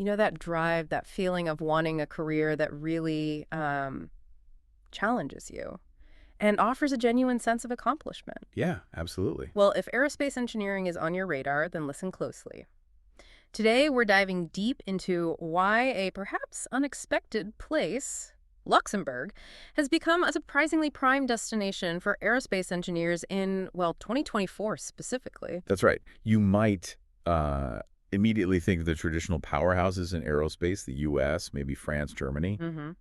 You know, that drive, that feeling of wanting a career that really challenges you and offers a genuine sense of accomplishment. Yeah, absolutely. Well, if aerospace engineering is on your radar, then listen closely. Today, we're diving deep into why a perhaps unexpected place, Luxembourg, has become a surprisingly prime destination for aerospace engineers in, well, 2024 specifically. That's right. You might immediately think of the traditional powerhouses in aerospace, the U.S., maybe France, Germany. Mm-hmm.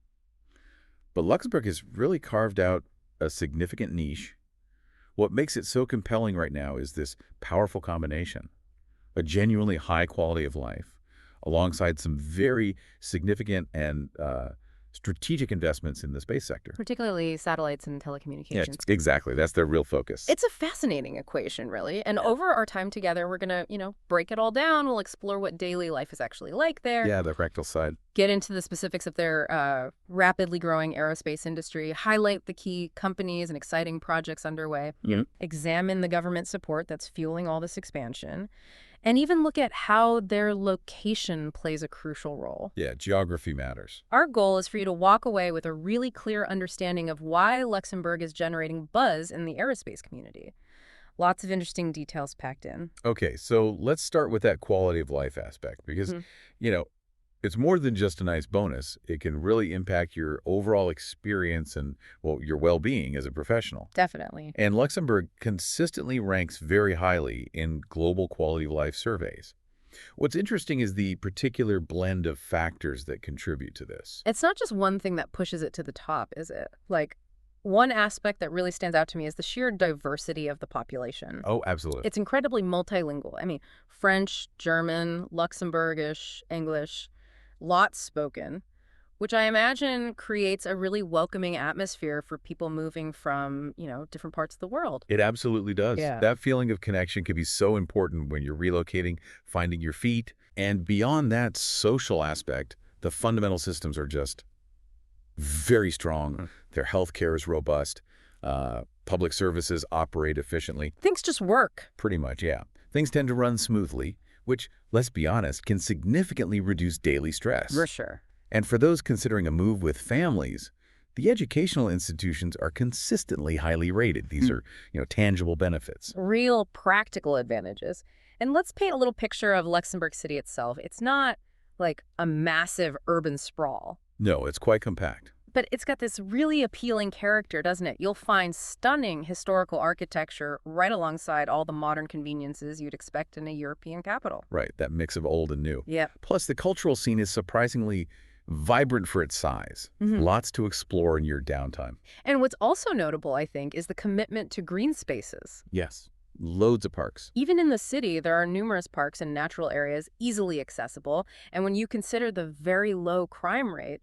But Luxembourg has really carved out a significant niche. What makes it so compelling right now is this powerful combination, a genuinely high quality of life, alongside some very significant and strategic investments in the space sector. Particularly satellites and Yeah, telecommunications. exactly. That's their real focus. It's a fascinating equation, really. And over our time together, we're going to, break it all down. We'll explore what daily life is actually like there. Yeah, the practical side. Get into the specifics of their rapidly growing aerospace industry, highlight the key companies and exciting projects underway, examine the government support that's fueling all this expansion, and even look at how their location plays a crucial role. Yeah, geography matters. Our goal is for you to walk away with a really clear understanding of why Luxembourg is generating buzz in the aerospace community. Lots of interesting details packed in. Okay, so let's start with that quality of life aspect because, it's more than just a nice bonus. It can really impact your overall experience and, well, your well-being as a professional. Definitely. And Luxembourg consistently ranks very highly in global quality of life surveys. What's interesting is the particular blend of factors that contribute to this. It's not just one thing that pushes it to the top, is it? Like, one aspect that really stands out to me is the sheer diversity of the population. Oh, absolutely. It's incredibly multilingual. I mean, French, German, Luxembourgish, English, lots spoken, which I imagine creates a really welcoming atmosphere for people moving from, different parts of the world. It absolutely does. Yeah. That feeling of connection can be so important when you're relocating, finding your feet. And beyond that social aspect, the fundamental systems are just very strong. Their healthcare is robust. Public services operate efficiently. Things just work. Pretty much, yeah. Things tend to run smoothly, which, let's be honest, can significantly reduce daily stress. For sure. And for those considering a move with families, the educational institutions are consistently highly rated. These are, tangible benefits. Real practical advantages. And let's paint a little picture of Luxembourg City itself. It's not like a massive urban sprawl. No, it's quite compact. But it's got this really appealing character, doesn't it? You'll find stunning historical architecture right alongside all the modern conveniences you'd expect in a European capital. Right, that mix of old and new. Yeah. Plus, the cultural scene is surprisingly vibrant for its size. Lots to explore in your downtime. And what's also notable, I think, is the commitment to green spaces. Yes, loads of parks. Even in the city, there are numerous parks and natural areas easily accessible. And when you consider the very low crime rate,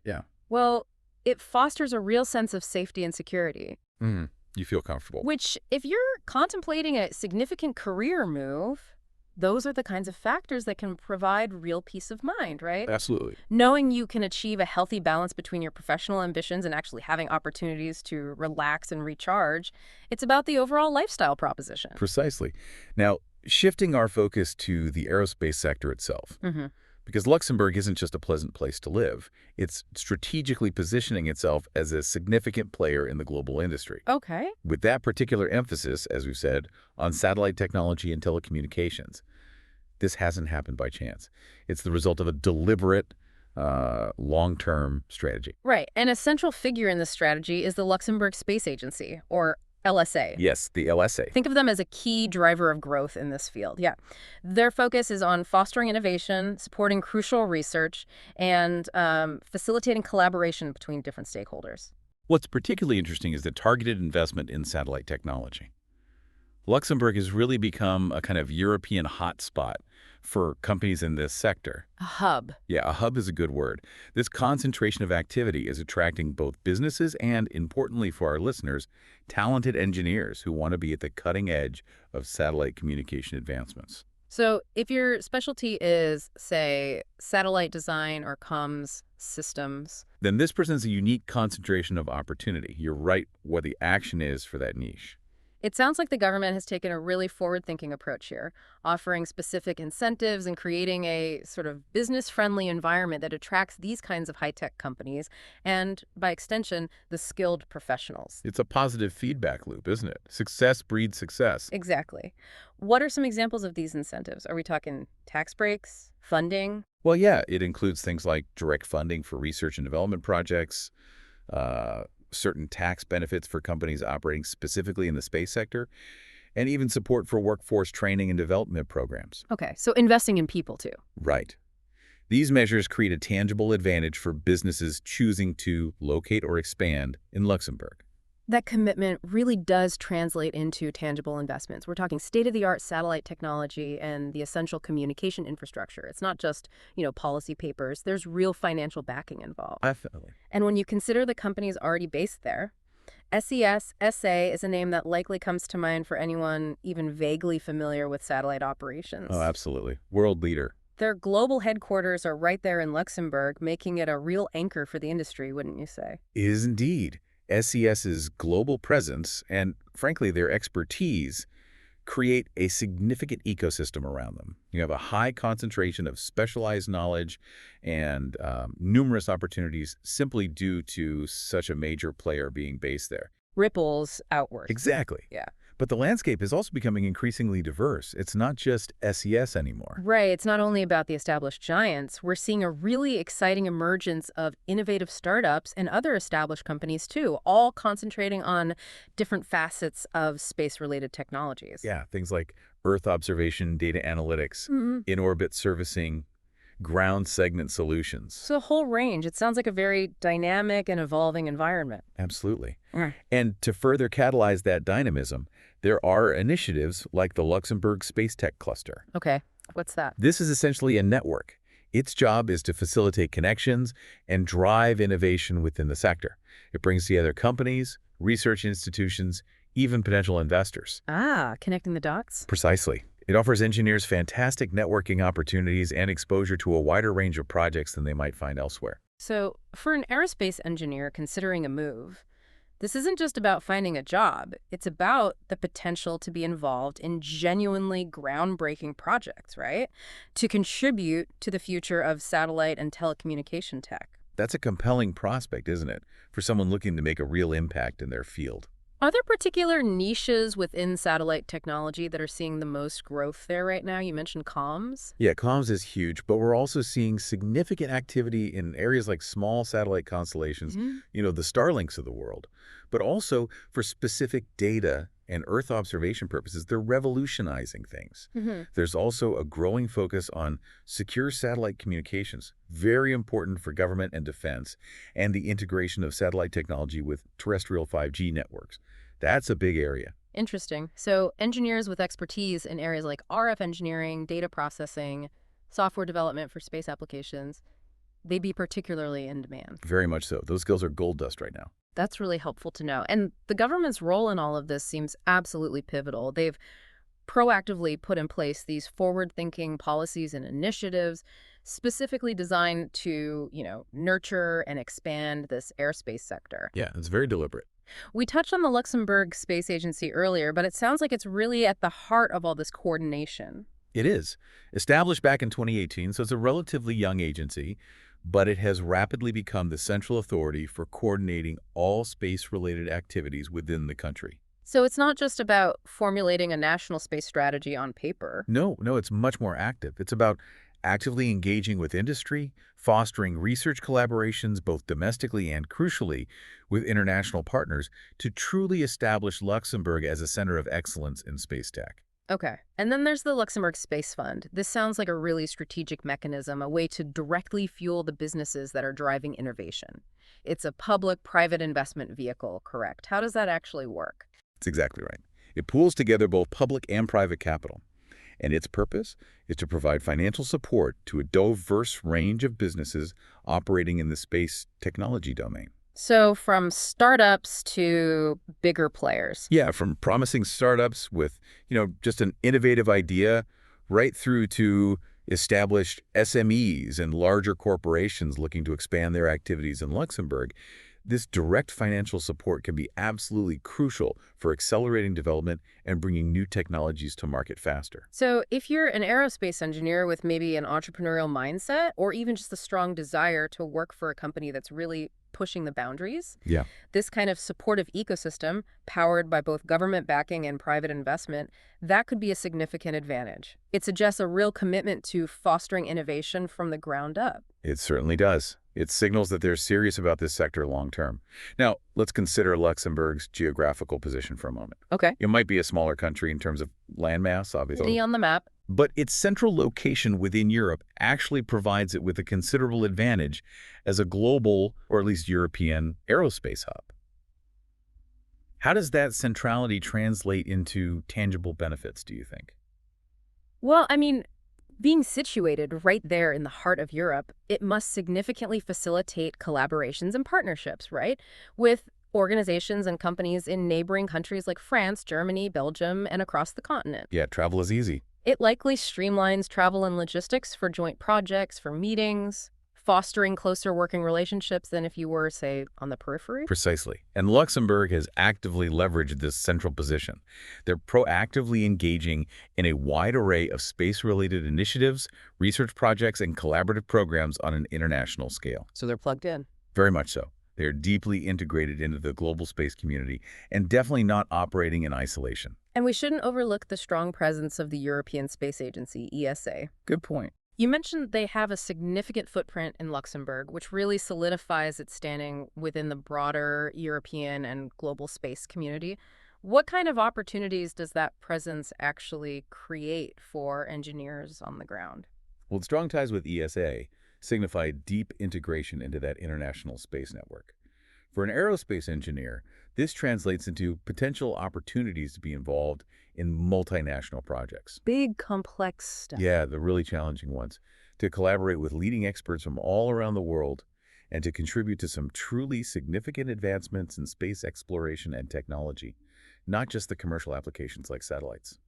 well, it fosters a real sense of safety and security. You feel comfortable. Which, if you're contemplating a significant career move, those are the kinds of factors that can provide real peace of mind, right? Absolutely. Knowing you can achieve a healthy balance between your professional ambitions and actually having opportunities to relax and recharge, it's about the overall lifestyle proposition. Precisely. Now, shifting our focus to the aerospace sector itself. Because Luxembourg isn't just a pleasant place to live. It's strategically positioning itself as a significant player in the global industry. Okay. With that particular emphasis, as we've said, on satellite technology and telecommunications. This hasn't happened by chance. It's the result of a deliberate, long-term strategy. Right. And a central figure in this strategy is the Luxembourg Space Agency, or LSA. Yes, the LSA. Think of them as a key driver of growth in this field. Yeah. Their focus is on fostering innovation, supporting crucial research, and facilitating collaboration between different stakeholders. What's particularly interesting is the targeted investment in satellite technology. Luxembourg has really become a kind of European hotspot for companies in this sector. A hub. Yeah, a hub is a good word. This concentration of activity is attracting both businesses and, importantly for our listeners, talented engineers who want to be at the cutting edge of satellite communication advancements. So if your specialty is, say, satellite design or comms systems, then this presents a unique concentration of opportunity. You're right where the action is for that niche. It sounds like the government has taken a really forward-thinking approach here, offering specific incentives and creating a sort of business-friendly environment that attracts these kinds of high-tech companies and, by extension, the skilled professionals. It's a positive feedback loop, isn't it? Success breeds success. Exactly. What are some examples of these incentives? Are we talking tax breaks, funding? Well, yeah, it includes things like direct funding for research and development projects, certain tax benefits for companies operating specifically in the space sector, and even support for workforce training and development programs. Okay, so investing in people too. Right. These measures create a tangible advantage for businesses choosing to locate or expand in Luxembourg. That commitment really does translate into tangible investments. We're talking state-of-the-art satellite technology and the essential communication infrastructure. It's not just, policy papers. There's real financial backing involved. Definitely. And when you consider the companies already based there, SES SA is a name that likely comes to mind for anyone even vaguely familiar with satellite operations. Oh, absolutely. World leader. Their global headquarters are right there in Luxembourg, making it a real anchor for the industry, wouldn't you say? Is indeed. SES's global presence and, frankly, their expertise create a significant ecosystem around them. You have a high concentration of specialized knowledge and numerous opportunities simply due to such a major player being based there. Ripples outward. Exactly. Yeah. But the landscape is also becoming increasingly diverse. It's not just SES anymore. Right. It's not only about the established giants. We're seeing a really exciting emergence of innovative startups and other established companies, too, all concentrating on different facets of space-related technologies. Yeah, things like Earth observation, data analytics, in-orbit servicing, ground segment solutions. So a whole range. It sounds like a very dynamic and evolving environment. Absolutely. Mm. And to further catalyze that dynamism, there are initiatives like the Luxembourg Space Tech Cluster. Okay. What's that? This is essentially a network. Its job is to facilitate connections and drive innovation within the sector. It brings together companies, research institutions, even potential investors. Ah, connecting the dots? Precisely. It offers engineers fantastic networking opportunities and exposure to a wider range of projects than they might find elsewhere. So for an aerospace engineer considering a move, this isn't just about finding a job. It's about the potential to be involved in genuinely groundbreaking projects, right? To contribute to the future of satellite and telecommunication tech. That's a compelling prospect, isn't it, for someone looking to make a real impact in their field? Are there particular niches within satellite technology that are seeing the most growth there right now? You mentioned comms. Yeah, comms is huge, but we're also seeing significant activity in areas like small satellite constellations, the Starlinks of the world, but also for specific data and Earth observation purposes. They're revolutionizing things. There's also a growing focus on secure satellite communications, very important for government and defense, and the integration of satellite technology with terrestrial 5G networks. That's a big area. Interesting. So engineers with expertise in areas like RF engineering, data processing, software development for space applications, they'd be particularly in demand. Very much so. Those skills are gold dust right now. That's really helpful to know. And the government's role in all of this seems absolutely pivotal. They've proactively put in place these forward-thinking policies and initiatives specifically designed to, nurture and expand this airspace sector. Yeah, it's very deliberate. We touched on the Luxembourg Space Agency earlier, but it sounds like it's really at the heart of all this coordination. It is. Established back in 2018, so it's a relatively young agency, but it has rapidly become the central authority for coordinating all space-related activities within the country. So it's not just about formulating a national space strategy on paper. No, it's much more active. It's about actively engaging with industry, fostering research collaborations both domestically and, crucially, with international partners to truly establish Luxembourg as a center of excellence in space tech. Okay. And then there's the Luxembourg Space Fund. This sounds like a really strategic mechanism, a way to directly fuel the businesses that are driving innovation. It's a public-private investment vehicle, correct? How does that actually work? That's exactly right. It pools together both public and private capital. And its purpose is to provide financial support to a diverse range of businesses operating in the space technology domain. So from startups to bigger players. Yeah, from promising startups with, just an innovative idea right through to established SMEs and larger corporations looking to expand their activities in Luxembourg. This direct financial support can be absolutely crucial for accelerating development and bringing new technologies to market faster. So, if you're an aerospace engineer with maybe an entrepreneurial mindset or even just a strong desire to work for a company that's really pushing the boundaries, Yeah, this kind of supportive ecosystem, powered by both government backing and private investment, that could be a significant advantage. It suggests a real commitment to fostering innovation from the ground up. it certainly does. It signals that they're serious about this sector long term. Now, let's consider Luxembourg's geographical position for a moment. Okay. It might be a smaller country in terms of landmass, obviously, City on the map. but its central location within Europe actually provides it with a considerable advantage as a global, or at least European, aerospace hub. How does that centrality translate into tangible benefits, do you think? Well, I mean, being situated right there in the heart of Europe, it must significantly facilitate collaborations and partnerships, right? With organizations and companies in neighboring countries like France, Germany, Belgium, and across the continent. Yeah, travel is easy. It likely streamlines travel and logistics for joint projects, for meetings, fostering closer working relationships than if you were, say, on the periphery. Precisely. And Luxembourg has actively leveraged this central position. They're proactively engaging in a wide array of space-related initiatives, research projects, and collaborative programs on an international scale. So they're plugged in. Very much so. They're deeply integrated into the global space community and definitely not operating in isolation. And we shouldn't overlook the strong presence of the European Space Agency, ESA. Good point. You mentioned they have a significant footprint in Luxembourg, which really solidifies its standing within the broader European and global space community. What kind of opportunities does that presence actually create for engineers on the ground? Well, strong ties with ESA signify deep integration into that international space network. For an aerospace engineer, this translates into potential opportunities to be involved in multinational projects. Big, complex stuff. Yeah, the really challenging ones. To collaborate with leading experts from all around the world and to contribute to some truly significant advancements in space exploration and technology, not just the commercial applications like satellites.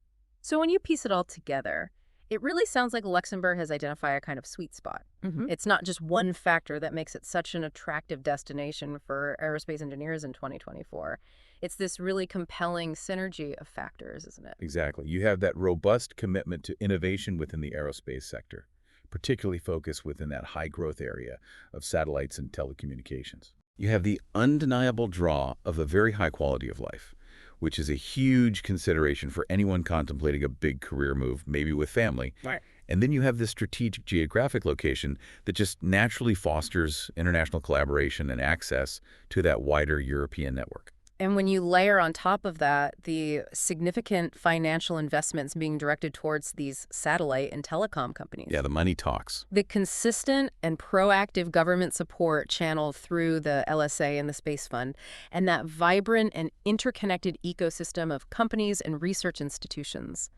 So when you piece it all together, it really sounds like Luxembourg has identified a kind of sweet spot. It's not just one factor that makes it such an attractive destination for aerospace engineers in 2024. It's this really compelling synergy of factors, isn't it? Exactly. You have that robust commitment to innovation within the aerospace sector, particularly focused within that high-growth area of satellites and telecommunications. You have the undeniable draw of a very high quality of life, which is a huge consideration for anyone contemplating a big career move, maybe with family. Right. And then you have this strategic geographic location that just naturally fosters international collaboration and access to that wider European network. And when you layer on top of that the significant financial investments being directed towards these satellite and telecom companies, Yeah, the money talks. the consistent and proactive government support channeled through the LSA and the Space Fund, and that vibrant and interconnected ecosystem of companies and research institutions,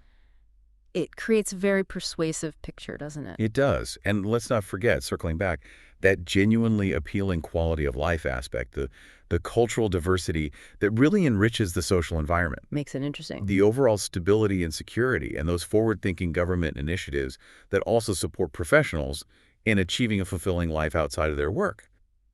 it creates a very persuasive picture, doesn't it? It does. And let's not forget, circling back, that genuinely appealing quality of life aspect, the cultural diversity that really enriches the social environment. Makes it interesting. The overall stability and security, and those forward-thinking government initiatives that also support professionals in achieving a fulfilling life outside of their work.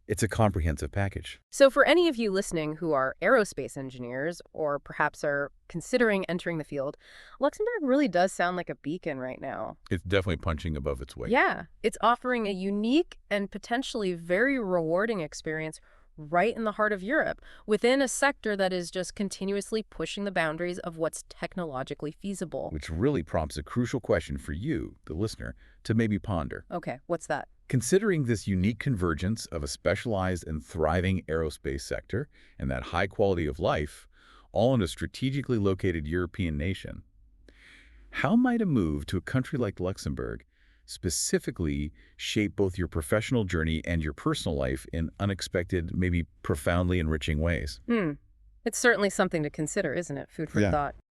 It's a comprehensive package. So for any of you listening who are aerospace engineers or perhaps are considering entering the field, Luxembourg really does sound like a beacon right now. It's definitely punching above its weight. Yeah, it's offering a unique and potentially very rewarding experience right in the heart of Europe, within a sector that is just continuously pushing the boundaries of what's technologically feasible. Which really prompts a crucial question for you, the listener, to maybe ponder. Okay, what's that? Considering this unique convergence of a specialized and thriving aerospace sector and that high quality of life, all in a strategically located European nation, how might a move to a country like Luxembourg specifically shape both your professional journey and your personal life in unexpected, maybe profoundly enriching ways? It's certainly something to consider, isn't it? Food for Yeah. thought.